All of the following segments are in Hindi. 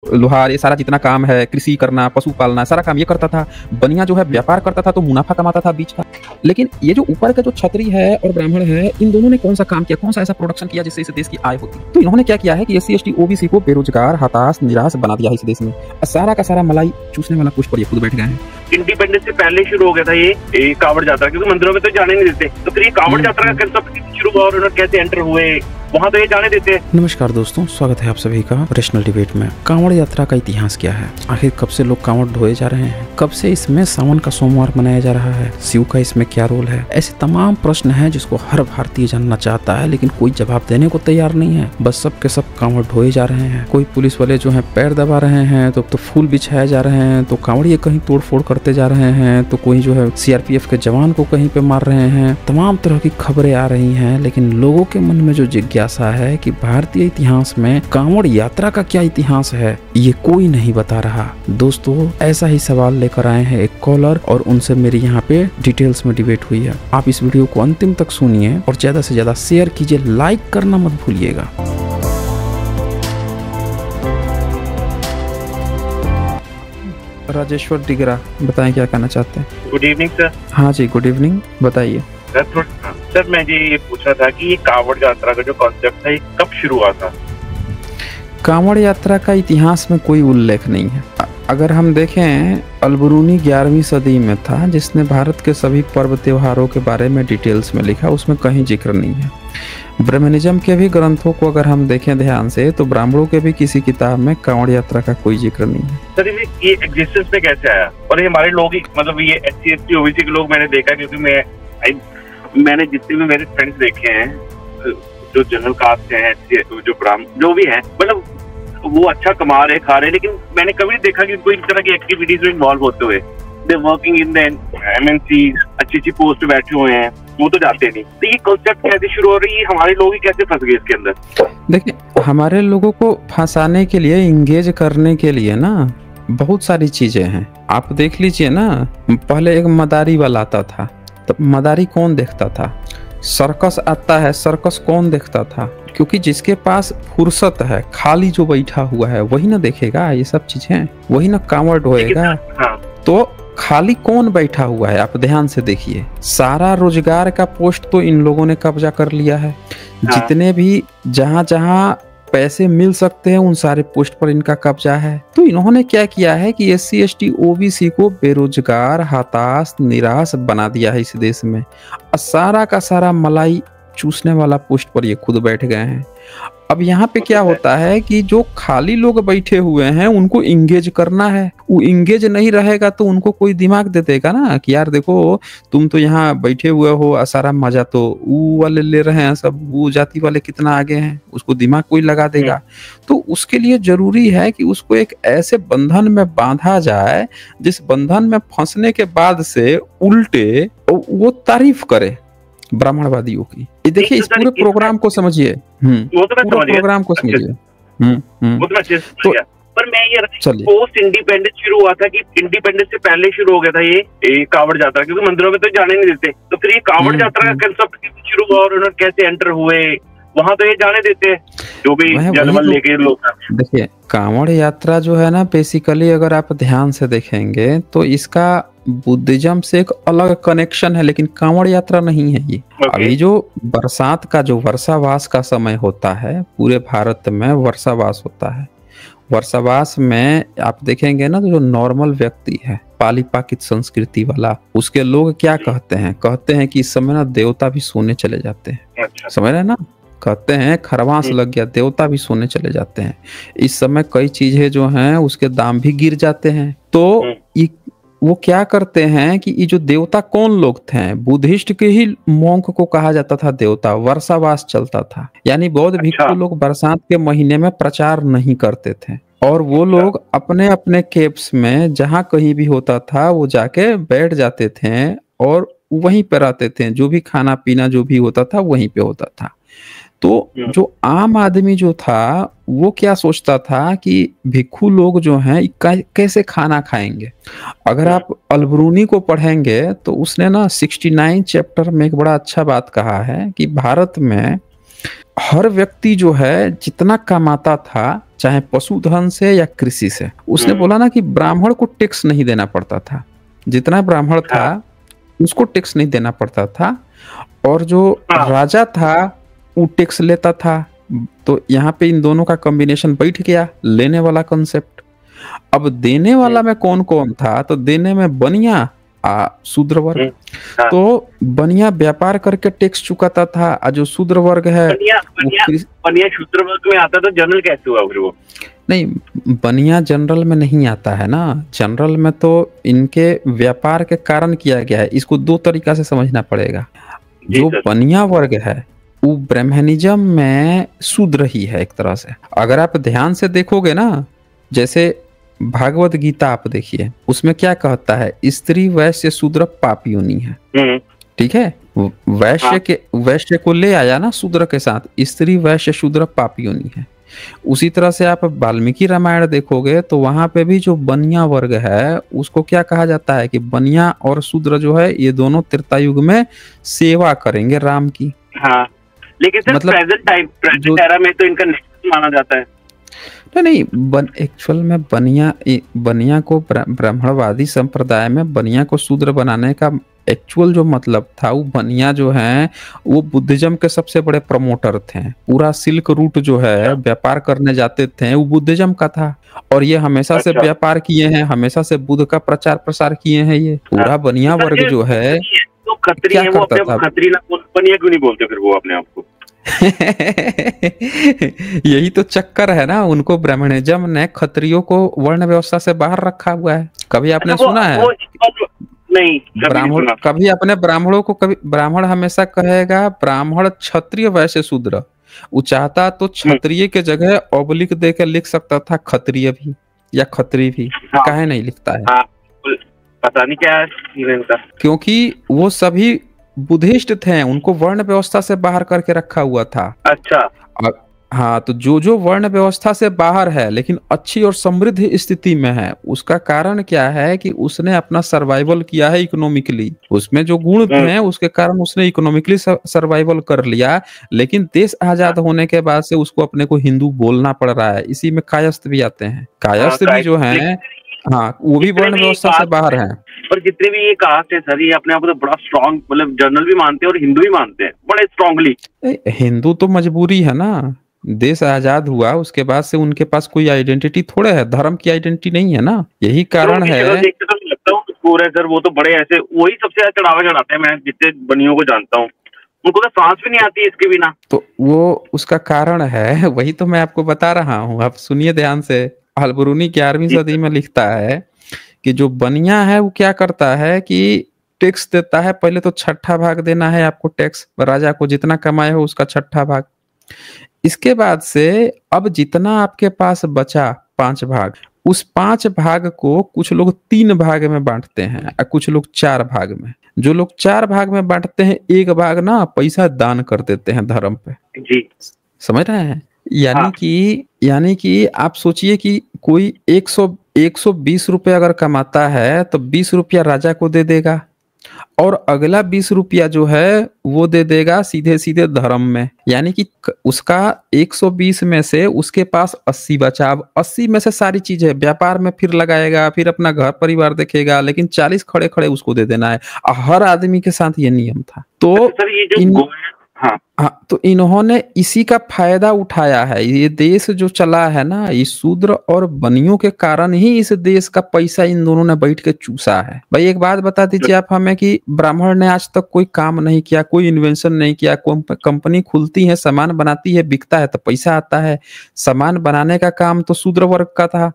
लोहार, ये सारा जितना काम है, कृषि करना, पशु पालना, सारा काम ये करता था। बनिया जो है व्यापार करता था तो मुनाफा कमाता था बीच का। लेकिन ये जो ऊपर का जो क्षत्रिय है और ब्राह्मण है, इन दोनों ने कौन सा काम किया, कौन सा ऐसा प्रोडक्शन किया जिससे इस देश की आय होती? तो इन्होंने क्या किया है कि SC ST OBC को बेरोजगार, हताश, निराश बना दिया है इस देश में। सारा का सारा मलाई चूसने वाला पुष्प पर ये खुद बैठ गए हैं। इंडिपेंडेंस से पहले शुरू हो गया था ये कावड़ यात्रा, क्योंकि मंदिरों में तो जाने नहीं देते। तो फिर ये कावड़ यात्रा का कंसेप्ट शुरू हुआ और उन्होंने कैसे एंटर हुए, वहाँ तो ये जाने देते हैं। नमस्कार दोस्तों, स्वागत है आप सभी का रेशनल डिबेट में। कांवड़ यात्रा का इतिहास क्या है? आखिर कब से लोग कांवड़ ढोए जा रहे हैं? कब से इसमें सावन का सोमवार मनाया जा रहा है? शिव का इसमें क्या रोल है? ऐसे तमाम प्रश्न हैं जिसको हर भारतीय जानना चाहता है, लेकिन कोई जवाब देने को तैयार नहीं है। बस सब के सब कांवड़ ढोए जा रहे हैं। कोई पुलिस वाले जो है पैर दबा रहे हैं, तो फूल बिछाए जा रहे हैं, तो कांवड़िए कहीं तोड़ फोड़ करते जा रहे हैं, तो कोई जो है CRPF के जवान को कहीं पे मार रहे हैं। तमाम तरह की खबरें आ रही हैं, लेकिन लोगों के मन में जो जिज्ञासा है कि भारतीय इतिहास में कांवड़ यात्रा का क्या इतिहास है, ये कोई नहीं बता रहा। दोस्तों, ऐसा ही सवाल लेकर आए हैं एक कॉलर और उनसे मेरी यहाँ पे डिटेल्स में डिबेट हुई है। आप इस वीडियो को अंतिम तक सुनिए और ज्यादा से ज्यादा शेयर कीजिए, लाइक करना मत भूलिएगा। राजेश्वर डिगरा, बताएं क्या कहना चाहते हैं? Good evening sir. हाँ जी, गुड इवनिंग, बताइए। सर मैं ये पूछ रहा था कि ये कावड़ यात्रा का जो कॉन्सेप्ट है, ये कब शुरू हुआ था? कांवड़ यात्रा का इतिहास में कोई उल्लेख नहीं है। अगर हम देखें, अलबरूनी 11वीं सदी में था, जिसने भारत के सभी पर्व त्योहारों के बारे में डिटेल्स में लिखा, उसमें कहीं जिक्र नहीं है। ब्रह्मनिज्म के भी ग्रंथों को अगर हम देखें ध्यान से, तो ब्राह्मणों के भी किसी किताब में कांवड़ यात्रा का कोई जिक्र नहीं है। सर ये एग्जिस्टेंस में कैसे आया? और ये हमारे लोग ही, मतलब ये SC ST OBC के लोग मैंने देखा, क्योंकि मैंने जितने भी मेरे फ्रेंड्स देखे हैं जो जनरल कास्ट हैं, जो ब्राह्मण जो भी हैं, मतलब वो अच्छा कमा रहे, खा रहे, लेकिन मैंने कभी नहीं देखा कि कोई इस तरह की एक्टिविटीज में इन्वॉल्व होते हुए। They working in the MNC, अच्छी पोस्ट पे बैठे हुए हैं, वो तो जाते नहीं। तो ये कॉन्सेप्ट कैसे शुरू हो रही है? हमारे लोग ही कैसे फंस गए इसके अंदर? देखिए, हमारे लोगों को फंसाने के लिए, इंगेज करने के लिए ना बहुत सारी चीजें हैं। आप देख लीजिए ना, पहले एक मदारी वाला आता था, तो मदारी कौन देखता था? सर्कस आता है, सर्कस कौन देखता था? क्योंकि जिसके पास फुर्सत है, खाली जो बैठा हुआ है, वही ना देखेगा ये सब चीजें, वही ना कांवड़ ढोएगा। हाँ। तो खाली कौन बैठा हुआ है? आप ध्यान से देखिए, सारा रोजगार का पोस्ट तो इन लोगों ने कब्जा कर लिया है। हाँ। जितने भी जहां जहां पैसे मिल सकते हैं, उन सारे पोस्ट पर इनका कब्जा है। तो इन्होंने क्या किया है कि SC ST OBC को बेरोजगार, हताश, निराश बना दिया है इस देश में। सारा का सारा मलाई चूसने वाला पोस्ट पर ये खुद बैठ गए हैं। अब यहाँ पे क्या होता है कि जो खाली लोग बैठे हुए हैं, उनको इंगेज करना है। वो इंगेज नहीं रहेगा तो उनको कोई दिमाग दे देगा ना कि यार देखो, तुम तो यहाँ बैठे हुए हो, सारा मजा तो वो वाले ले रहे हैं, सब वो जाति वाले कितना आगे हैं, उसको दिमाग कोई लगा देगा। तो उसके लिए जरूरी है कि उसको एक ऐसे बंधन में बांधा जाए, जिस बंधन में फंसने के बाद से उल्टे वो तारीफ करे ब्राह्मणवादियों की। ये देखिए, इस पूरे प्रोग्राम को समझिए, पूरे प्रोग्राम को समझिए। तो पर मैं ये पोस्ट इंडिपेंडेंस शुरू हुआ था कि इंडिपेंडेंस से पहले शुरू हो गया था ये कावड़ यात्रा, क्योंकि मंदिरों में तो जाने नहीं देते। तो फिर ये कावड़ यात्रा का कंसेप्ट कैसे शुरू हुआ और उन्होंने कैसे एंटर हुए, वहाँ तो ये जाने देते हैं जो भी जनमल लेके लोग। देखिए, कांवड़ यात्रा जो है ना, बेसिकली अगर आप ध्यान से देखेंगे तो इसका बुद्धिज्म से एक अलग कनेक्शन है, लेकिन कांवड़ यात्रा नहीं है ये। अभी जो बरसात का जो वर्षावास का समय होता है, पूरे भारत में वर्षावास होता है। वर्षावास में आप देखेंगे ना, तो जो नॉर्मल व्यक्ति है, पाली पाकित संस्कृति वाला, उसके लोग क्या कहते हैं कि इस समय ना देवता भी सोने चले जाते हैं। समझ रहे ना? कहते हैं खरवास लग गया, देवता भी सोने चले जाते हैं। इस समय कई चीजें जो हैं उसके दाम भी गिर जाते हैं। तो वो क्या करते हैं कि ये जो देवता कौन लोग थे, बुद्धिस्ट के ही मोंक को कहा जाता था देवता। वर्षावास चलता था, यानी बौद्ध भिक्षु लोग बरसात के महीने में प्रचार नहीं करते थे, और वो लोग अपने अपने केव्स में जहां कहीं भी होता था वो जाके बैठ जाते थे और वहीं पर रहते थे। जो भी खाना पीना जो भी होता था वहीं पे होता था। तो जो आम आदमी जो था, वो क्या सोचता था कि भिक्षु लोग जो हैं कैसे खाना खाएंगे। अगर आप अलबरूनी को पढ़ेंगे तो उसने ना 69 चैप्टर में एक बड़ा अच्छा बात कहा है कि भारत में हर व्यक्ति जो है जितना कमाता था, चाहे पशुधन से या कृषि से, उसने बोला ना कि ब्राह्मण को टैक्स नहीं देना पड़ता था। जितना ब्राह्मण था उसको टैक्स नहीं देना पड़ता था, और जो राजा था वो टैक्स लेता था। तो यहाँ पे इन दोनों का कॉम्बिनेशन बैठ गया, लेने वाला कॉन्सेप्ट। अब देने वाला में कौन कौन था? तो देने में बनिया शूद्र वर्ग। तो बनिया व्यापार करके टैक्स चुकाता था, और जो शूद्र वर्ग है बनिया शूद्र वर्ग में आता, तो जनरल कैसे हुआ फिर वो? नहीं, बनिया जनरल में नहीं आता है ना। जनरल में तो इनके व्यापार के कारण किया गया है। इसको दो तरीका से समझना पड़ेगा। जो बनिया वर्ग है वो ब्राह्मणिज्म में शूद्र ही है एक तरह से। अगर आप ध्यान से देखोगे ना, जैसे भागवत गीता आप देखिए, उसमें क्या कहता है? स्त्री वैश्य शूद्र पाप योनि है। ठीक है, वैश्य को ले आया ना शूद्र के साथ, स्त्री वैश्य शूद्र पाप योनि है। उसी तरह से आप वाल्मीकि रामायण देखोगे तो वहां पे भी जो बनिया वर्ग है उसको क्या कहा जाता है कि बनिया और शूद्र जो है ये दोनों त्रेतायुग में सेवा करेंगे राम की। हाँ, लेकिन सर मतलब प्रेजेंट एरा में तो इनका नेक्स्ट माना जाता है। नहीं, एक्चुअल में बनिया को ब्राह्मणवादी संप्रदाय में बनिया को शूद्र बनाने का एक्चुअल जो मतलब था, वो बनिया जो है वो बुद्धिज्म के सबसे बड़े प्रमोटर थे। पूरा सिल्क रूट जो है व्यापार करने जाते थे वो बुद्धिज्म का था, और ये हमेशा से व्यापार किए हैं, हमेशा से बुद्ध का प्रचार प्रसार किए हैं। ये पूरा बनिया वर्ग जो है तो खत्री है, वो अपने खत्री ना बनिया क्यों नहीं बोलते फिर वो अपने आप को? यही तो चक्कर है ना, उनको ब्राह्मणिज्म ने खत्रियों को वर्ण व्यवस्था से बाहर रखा हुआ है। कभी आपने सुना है? नहीं, ब्राह्मण कभी अपने ब्राह्मणों को, कभी ब्राह्मण हमेशा कहेगा ब्राह्मण क्षत्रिय वैश्य शूद्र। वो चाहता तो क्षत्रिय के जगह ऑब्लिक दे के लिख सकता था क्षत्रिय भी या खत्री भी। काहे नहीं लिखता है? पता नहीं क्या है, क्योंकि वो सभी बुद्धिस्ट थे, उनको वर्ण व्यवस्था से बाहर करके रखा हुआ था। अच्छा। हाँ, तो जो वर्ण व्यवस्था से बाहर है लेकिन अच्छी और समृद्ध स्थिति में है, उसका कारण क्या है कि उसने अपना सर्वाइवल किया है इकोनॉमिकली। उसमें जो गुण थे उसके कारण उसने इकोनॉमिकली सर्वाइवल कर लिया। लेकिन देश आजाद होने के बाद से उसको अपने को हिंदू बोलना पड़ रहा है। इसी में कायस्थ भी आते हैं। कायस्थ भी जो है, हाँ, वो भी वर्ण व्यवस्था से बाहर है। और जितने भी ये कास्ट है सर, ये अपने आप को बड़ा स्ट्रॉन्ग, मतलब जनरल भी मानते हैं और हिंदू भी मानते हैं बड़े स्ट्रांगली। हिंदू तो मजबूरी है ना, देश आजाद हुआ उसके बाद से उनके पास कोई आइडेंटिटी थोड़े है, धर्म की आइडेंटिटी नहीं है ना, यही कारण है। लगता हूँ सर, वो तो बड़े ऐसे वही सबसे ज्यादा चढ़ावा चढ़ाते हैं। मैं जितने बनियों को जानता हूँ उनको तो सांस भी नहीं आती इसके बिना। तो वो उसका कारण है, वही तो मैं आपको बता रहा हूँ। आप सुनिए ध्यान से। अलबरूनी 11वीं सदी में लिखता है कि जो बनिया है वो क्या करता है कि टैक्स देता है। पहले तो छठा भाग देना है आपको टैक्स, राजा को जितना कमाए हो उसका छठा भाग। इसके बाद से अब जितना आपके पास बचा 5 भाग, उस 5 भाग को कुछ लोग 3 भाग में बांटते हैं और कुछ लोग 4 भाग में। जो लोग 4 भाग में बांटते हैं, 1 भाग ना पैसा दान कर देते हैं धर्म पे। जी, समझ रहे हैं? यानी कि आप सोचिए कि कोई 120 रुपया अगर कमाता है तो 20 रुपया राजा को दे देगा, और अगला 20 रुपया जो है वो दे देगा सीधे सीधे धर्म में। यानी कि उसका 120 में से उसके पास 80 बचा। अब 80 में से सारी चीजें व्यापार में फिर लगाएगा, फिर अपना घर परिवार देखेगा, लेकिन 40 खड़े खड़े उसको दे देना है। हर आदमी के साथ ये नियम था। तो सर ये जो हाँ, तो इन्होंने इसी का फायदा उठाया है। ये देश जो चला है ना, इस शूद्र और बनियों के कारण ही इस देश का पैसा इन दोनों ने बैठ के चूसा है। भाई एक बात बता दीजिए आप हमें कि ब्राह्मण ने आज तक कोई काम नहीं किया, कोई इन्वेंशन नहीं किया। कंपनी खुलती है, सामान बनाती है, बिकता है तो पैसा आता है। सामान बनाने का काम तो शूद्र वर्ग का था।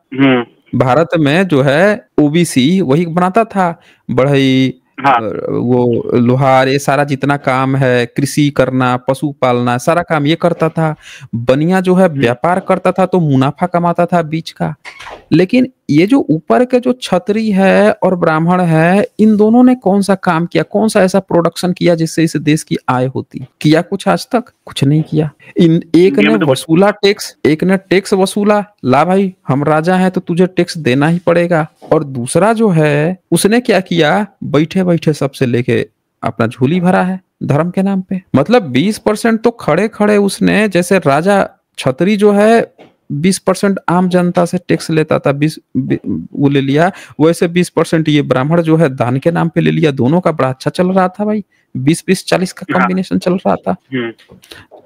भारत में जो है ओबीसी वही बनाता था। बढ़ई, वो लोहार, ये सारा जितना काम है, कृषि करना, पशु पालना, सारा काम ये करता था। बनिया जो है व्यापार करता था तो मुनाफा कमाता था बीच का। लेकिन ये जो ऊपर के जो क्षत्रिय है और ब्राह्मण है, इन दोनों ने कौन सा काम किया, कौन सा ऐसा प्रोडक्शन किया जिससे इस देश की आय होती? किया कुछ? आज तक कुछ नहीं किया। एक ने वसूला टैक्स, एक ने टैक्स वसूला, ला भाई हम राजा हैं तो तुझे टैक्स देना ही पड़ेगा। और दूसरा जो है उसने क्या किया, बैठे बैठे सबसे लेके अपना झोली भरा है। धर्म के नाम पे। मतलब 20% तो खड़े खड़े उसने, जैसे राजा छतरी जो है 20% आम जनता से टैक्स लेता था, 20 वो ले लिया, वैसे 20% ये ब्राह्मण जो है दान के नाम पे ले लिया। दोनों का बड़ा अच्छा चल रहा था भाई, 20-20-40 का कॉम्बिनेशन चल रहा था।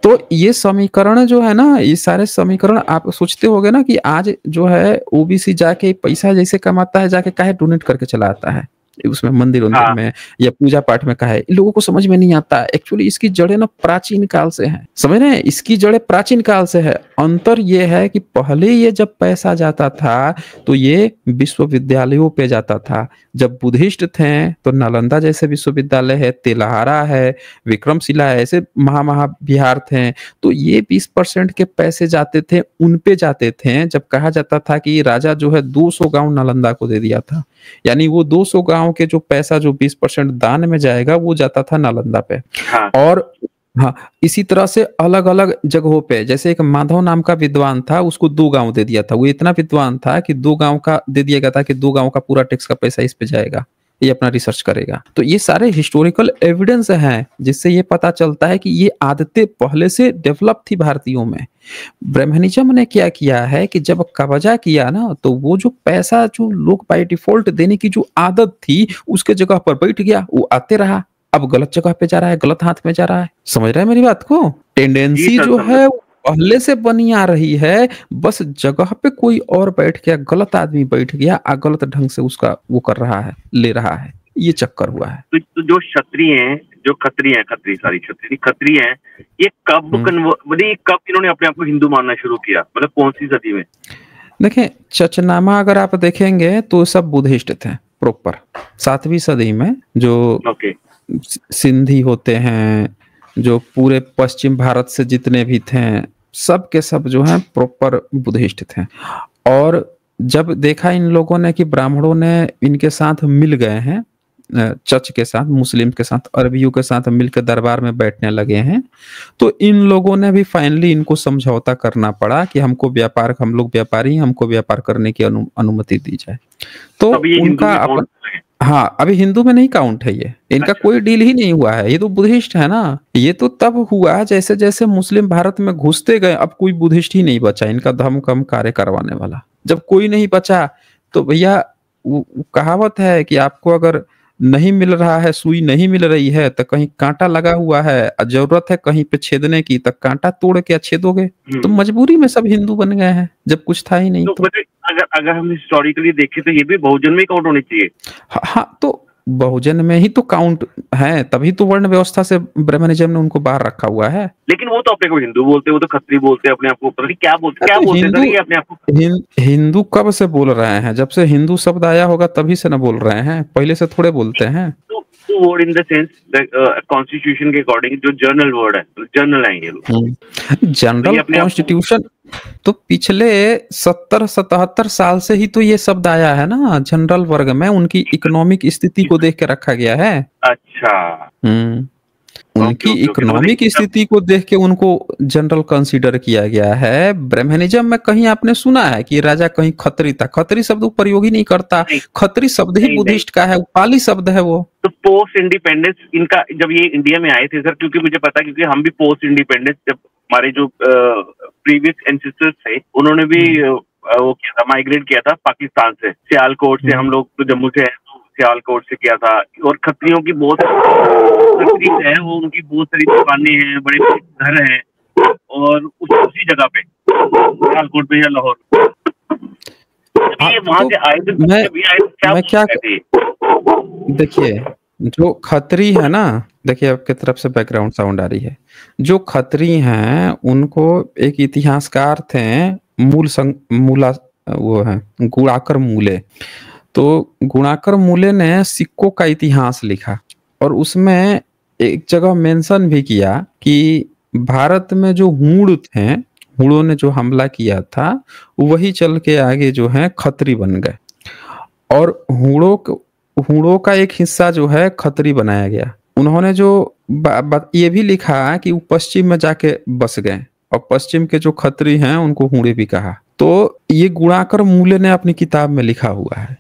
तो ये समीकरण जो है ना, ये सारे समीकरण आप सोचते होगे ना कि आज जो है ओबीसी जाके पैसा जैसे कमाता है, जाके काहे डोनेट करके चला आता है उसमें मंदिर में या पूजा पाठ में, काहे इन लोगों को समझ में नहीं आता। एक्चुअली इसकी जड़ें ना प्राचीन काल से हैं, समझ रहे हैं, इसकी जड़ें प्राचीन काल से है। अंतर ये है कि पहले ये जब पैसा जाता था तो ये विश्वविद्यालयों पे जाता था। जब बुद्धिस्ट थे तो नालंदा जैसे विश्वविद्यालय है, तेलहारा है, विक्रमशिला है, ऐसे महाविहार थे। तो ये 20% के पैसे जाते थे, उन पे जाते थे। जब कहा जाता था कि राजा जो है 200 गांव नालंदा को दे दिया था, यानी वो 200 गांव के जो पैसा जो 20% दान में जाएगा वो जाता था नालंदा पे। और हाँ, इसी तरह से अलग अलग जगहों पे, जैसे एक माधव नाम का विद्वान था, उसको 2 गांव दे दिया था। वो इतना विद्वान था कि 2 गांव का दे दिया गया था कि 2 गांव का पूरा टैक्स का पैसा इस पे जाएगा, ये अपना रिसर्च करेगा। तो ये सारे हिस्टोरिकल एविडेंस हैं जिससे ये पता चलता है कि ये आदतें पहले से डेवलप थी भारतीयों में। ब्राह्मणिज्म ने क्या किया है कि जब कब्जा किया ना, तो वो जो पैसा जो लोग बाय डिफॉल्ट देने की जो आदत थी उसके जगह पर बैठ गया, वो आते रहा। अब गलत जगह पे जा रहा है, गलत हाथ में जा रहा है। समझ रहे हैं मेरी बात को? टेंडेंसी जो है पहले से बनी आ रही है, बस जगह पे कोई और बैठ गया, गलत आदमी बैठ गया, गलत ढंग से उसका वो कर रहा है, ले रहा है। ये चक्कर हुआ है। तो जो क्षत्रिय हैं, जो खत्री हैं, ये कब इन्होंने अपने आप को हिंदू मानना शुरू किया, मतलब कौन सी सदी में? देखें, चचनामा अगर आप देखेंगे तो सब बुद्धिस्ट थे प्रॉपर 7वीं सदी में। जो सिंधी होते हैं, जो पूरे पश्चिम भारत से जितने भी थे, सब के सब जो हैं प्रॉपर बुद्धिस्ट थे। और जब देखा इन लोगों ने कि ब्राह्मणों ने इनके साथ मिल गए हैं, चर्च के साथ, मुस्लिम के साथ, अरबियों के साथ मिलकर दरबार में बैठने लगे हैं, तो इन लोगों ने भी फाइनली इनको समझौता करना पड़ा कि हमको व्यापार, हम लोग व्यापारी, हमको व्यापार करने की अनुमति दी जाए। तो उनका अपन, हाँ, अभी हिंदू में नहीं काउंट है ये, इनका कोई डील ही नहीं हुआ है। ये तो बुद्धिस्ट है ना। ये तो तब हुआ जैसे जैसे मुस्लिम भारत में घुसते गए, अब कोई बुद्धिस्ट ही नहीं बचा इनका धर्म कम कार्य करवाने वाला। जब कोई नहीं बचा तो भैया कहावत है कि आपको अगर नहीं मिल रहा है, सुई नहीं मिल रही है, तो कहीं कांटा लगा हुआ है, जरूरत है कहीं पे छेदने की, तो कांटा तोड़ के छेदोगे। तो मजबूरी में सब हिंदू बन गए हैं, जब कुछ था ही नहीं। तो अगर हम हिस्टोरिकली देखें तो ये भी बहुजन में काउंट होनी चाहिए। हाँ, तो बहुजन में ही तो काउंट है, तभी तो वर्ण व्यवस्था से ब्राह्मणिज्म ने उनको बाहर रखा हुआ है। लेकिन वो तो अपने को हिंदू बोलते, वो तो खत्री बोलते, अपने आप को पता नहीं क्या बोलते अपने आप को। हिंदू कब से बोल रहे हैं? जब से हिंदू शब्द आया होगा तभी से ना बोल रहे हैं, पहले से थोड़े बोलते हैं। Word in the sense constitution के अकॉर्डिंग जो जर्नल वर्ड है, जर्नल है ये लोग। जनरल कॉन्स्टिट्यूशन तो पिछले 70-77 साल से ही तो ये शब्द आया है ना। जनरल वर्ग में उनकी इकोनॉमिक स्थिति को देख के रखा गया है। अच्छा। उनकी इकोनॉमिक स्थिति को देख के उनको जनरल कंसीडर किया गया है। ब्राह्मणिज्म में कहीं आपने सुना है कि राजा कहीं खत्री था? खत्री शब्द प्रयोग ही नहीं करता। खत्री शब्द ही बुद्धिस्ट का है, पाली शब्द है वो। तो पोस्ट इंडिपेंडेंस इनका जब ये इंडिया में आए थे सर, क्योंकि मुझे पता, क्योंकि हम भी पोस्ट इंडिपेंडेंस, जब हमारे जो प्रीवियस एंसेस्टर्स थे उन्होंने भी वो किया था, माइग्रेट किया था पाकिस्तान से, सियालकोट से। हम लोग तो जम्मू से हैं, सियालकोट से किया था। और खत्रियों की बहुत है, वो उनकी बहुत सारी दुकानें हैं, बड़े घर हैं, और उसी जगह पे सियालकोट में या लाहौर। वहां से आए थे, मैं क्या देखिए, जो खत्री है ना, देखिए आपके तरफ से बैकग्राउंड साउंड आ रही है। जो खत्री हैं उनको एक इतिहासकार थे, मूला वो है गुणाकर मूले। तो गुणाकर मूले ने सिक्कों का इतिहास लिखा और उसमें एक जगह मेंशन भी किया कि भारत में जो हूण थे, हूणों ने जो हमला किया था, वही चल के आगे जो है खत्री बन गए। और हूणों का एक हिस्सा जो है खत्री बनाया गया। उन्होंने जो ये भी लिखा कि वो पश्चिम में जाके बस गए और पश्चिम के जो खत्री हैं उनको हूणे भी कहा। तो ये गुणाकर मूले ने अपनी किताब में लिखा हुआ है।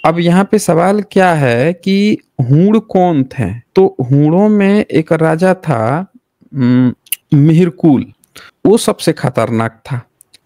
अब यहाँ पे सवाल क्या है कि हूण कौन थे? तो हूणों में एक राजा था मिहिरकुल, वो सबसे खतरनाक था।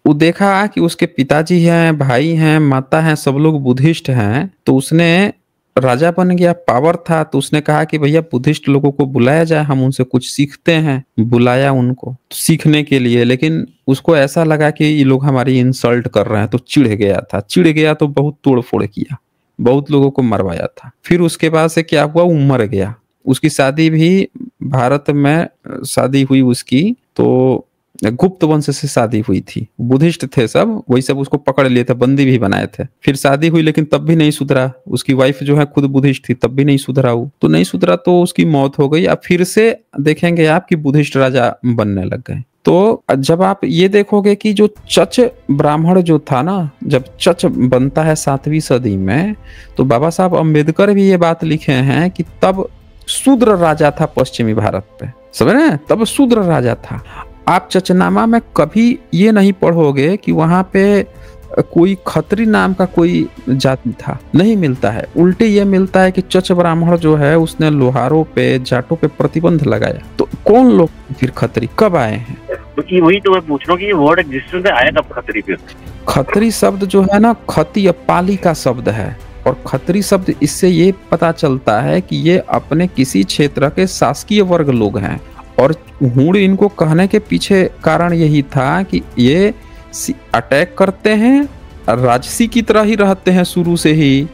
वो देखा कि उसके पिताजी हैं, भाई हैं, माता हैं, सब लोग बुद्धिस्ट हैं, तो उसने राजा बन गया, पावर था, तो उसने कहा कि भैया बुद्धिस्ट लोगों को बुलाया जाए, हम उनसे कुछ सीखते हैं। बुलाया उनको सीखने के लिए, लेकिन उसको ऐसा लगा कि ये लोग हमारी इंसल्ट कर रहे हैं, तो चिढ़ गया था। चिढ़ गया तो बहुत तोड़ फोड़ किया, बहुत लोगों को मरवाया था। फिर उसके बाद से क्या हुआ, वो मर गया। उसकी शादी भी भारत में शादी हुई उसकी, तो गुप्त वंश से शादी हुई थी। बुद्धिस्ट थे सब, वही सब उसको पकड़ लिए थे, बंदी भी बनाए थे। फिर शादी हुई लेकिन तब भी नहीं सुधरा। उसकी वाइफ जो है खुद बुद्धिस्ट थी, तब भी नहीं सुधरा। वो तो नहीं सुधरा तो उसकी मौत हो गई। अब फिर से देखेंगे आप कि बुद्धिस्ट राजा बनने लग गए। तो जब आप ये देखोगे कि जो चच ब्राह्मण जो था ना, जब चच बनता है 7वीं सदी में, तो बाबा साहब अम्बेडकर भी ये बात लिखे हैं कि तब शूद्र राजा था पश्चिमी भारत पे, समझ रहे हैं? तब शूद्र राजा था। आप चचनामा में कभी ये नहीं पढ़ोगे कि वहां पे कोई खत्री नाम का कोई जाति था, नहीं मिलता है। उल्टे ये मिलता है कि चच ब्राह्मण जो है उसने लोहारों पे, जाटों पे प्रतिबंध लगाया। तो कौन लोग फिर खत्री कब आए हैं? तो वही तो मैं पूछ रहा हूँ कि वर्ड एग्जिस्टेंस में आया कब खत्री? फिर खत्री शब्द जो है ना, खती पाली का शब्द है, और खत्री शब्द इससे ये पता चलता है कि ये अपने किसी क्षेत्र के शासकीय वर्ग लोग हैं। और हूण इनको कहने के पीछे कारण यही था कि ये अटैक करते हैं, राजसी की तरह ही रहते हैं शुरू से ही।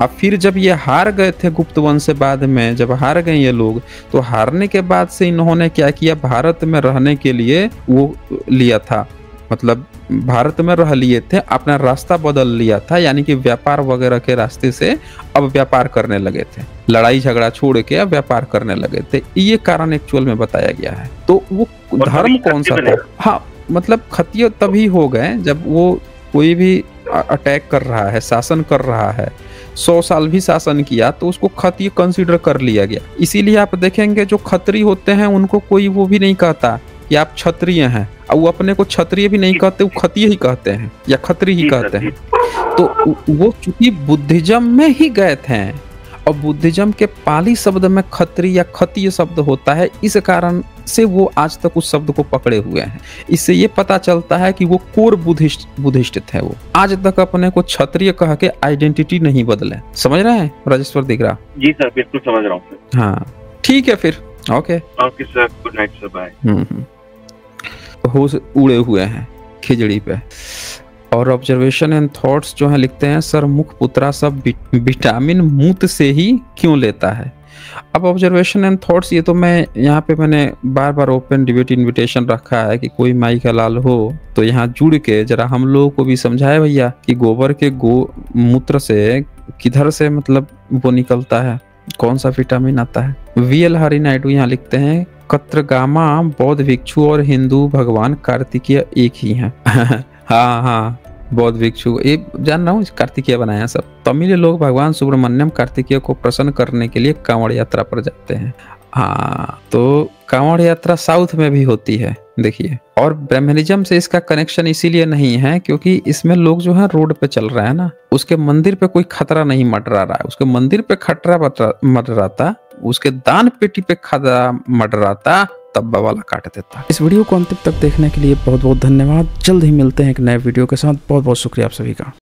अब फिर जब ये हार गए थे गुप्त वंश से, बाद में जब हार गए ये लोग, तो हारने के बाद से इन्होंने क्या किया, भारत में रहने के लिए वो लिया था, मतलब भारत में रह लिए थे, अपना रास्ता बदल लिया था, यानी कि व्यापार वगैरह के रास्ते से अब व्यापार करने लगे थे, लड़ाई झगड़ा छोड़ के अब व्यापार करने लगे थे। ये कारण एक्चुअल में बताया गया है। तो वो धर्म कौन सा था? हाँ, मतलब खतीय तभी हो गए जब वो कोई भी अटैक कर रहा है, शासन कर रहा है, 100 साल भी शासन किया, तो उसको खतीय कंसीडर कर लिया गया। इसीलिए आप देखेंगे जो खत्री होते हैं उनको कोई वो भी नहीं कहता कि आप क्षत्रिय हैं, और वो अपने को क्षत्रिय भी नहीं कहते, वो खतीय ही कहते हैं या खत्री ही कहते हैं। तो वो चूंकि बुद्धिज्म में ही गए थे, और बुद्धिज्म के पाली शब्द में खत्री या खतीय शब्द होता है, इस कारण से वो आज तक उस शब्द को पकड़े हुए हैं। इससे ये पता चलता है कि वो कोर बुद्धिस्ट थे। वो आज तक अपने को क्षत्रिय कह के आइडेंटिटी नहीं बदले। समझ रहे हैं राजेश्वर दिगरा? जी सर, बिल्कुल समझ रहा हूँ। हाँ ठीक है फिर, okay sir, good night sir, bye. होश उड़े हुए हैं खिचड़ी पे। और ऑब्जर्वेशन एंड थॉट्स जो है लिखते हैं, सर मुखपुत्रा सब विटामिन मूत से ही क्यों लेता है? अब ऑब्जर्वेशन एंड थॉट्स, ये तो मैं यहाँ पे मैंने बार बार ओपन डिबेट इनविटेशन रखा है कि कोई माई का लाल हो तो यहाँ जुड़ के जरा हम लोगों को भी समझाए भैया कि गोबर के मूत्र से किधर से मतलब वो निकलता है, कौन सा विटामिन आता है। VL हरि नायडू यहाँ लिखते हैं, कत्रगामा बौद्ध भिक्षु और हिंदू भगवान कार्तिकेय एक ही हैं। हाँ हाँ, बौद्ध भिक्षु, ये जान रहा हूँ, कार्तिकेय बनाया सब। तमिल लोग भगवान सुब्रमण्यम कार्तिकेय को प्रसन्न करने के लिए कांवड़ यात्रा पर जाते हैं। हाँ, तो कांवड़ यात्रा साउथ में भी होती है, देखिए। और ब्राह्मणिज्म से इसका कनेक्शन इसीलिए नहीं है क्योंकि इसमें लोग जो है रोड पे चल रहे हैं ना, उसके मंदिर पे कोई खतरा नहीं मंडरा रहा है। उसके मंदिर पे खतरा मंडराता, उसके दान पेटी पे खतरा मंडराता, तब वाला काट देता। इस वीडियो को अंतिम तक देखने के लिए बहुत बहुत धन्यवाद। जल्द ही मिलते हैं एक नए वीडियो के साथ। बहुत बहुत शुक्रिया आप सभी का।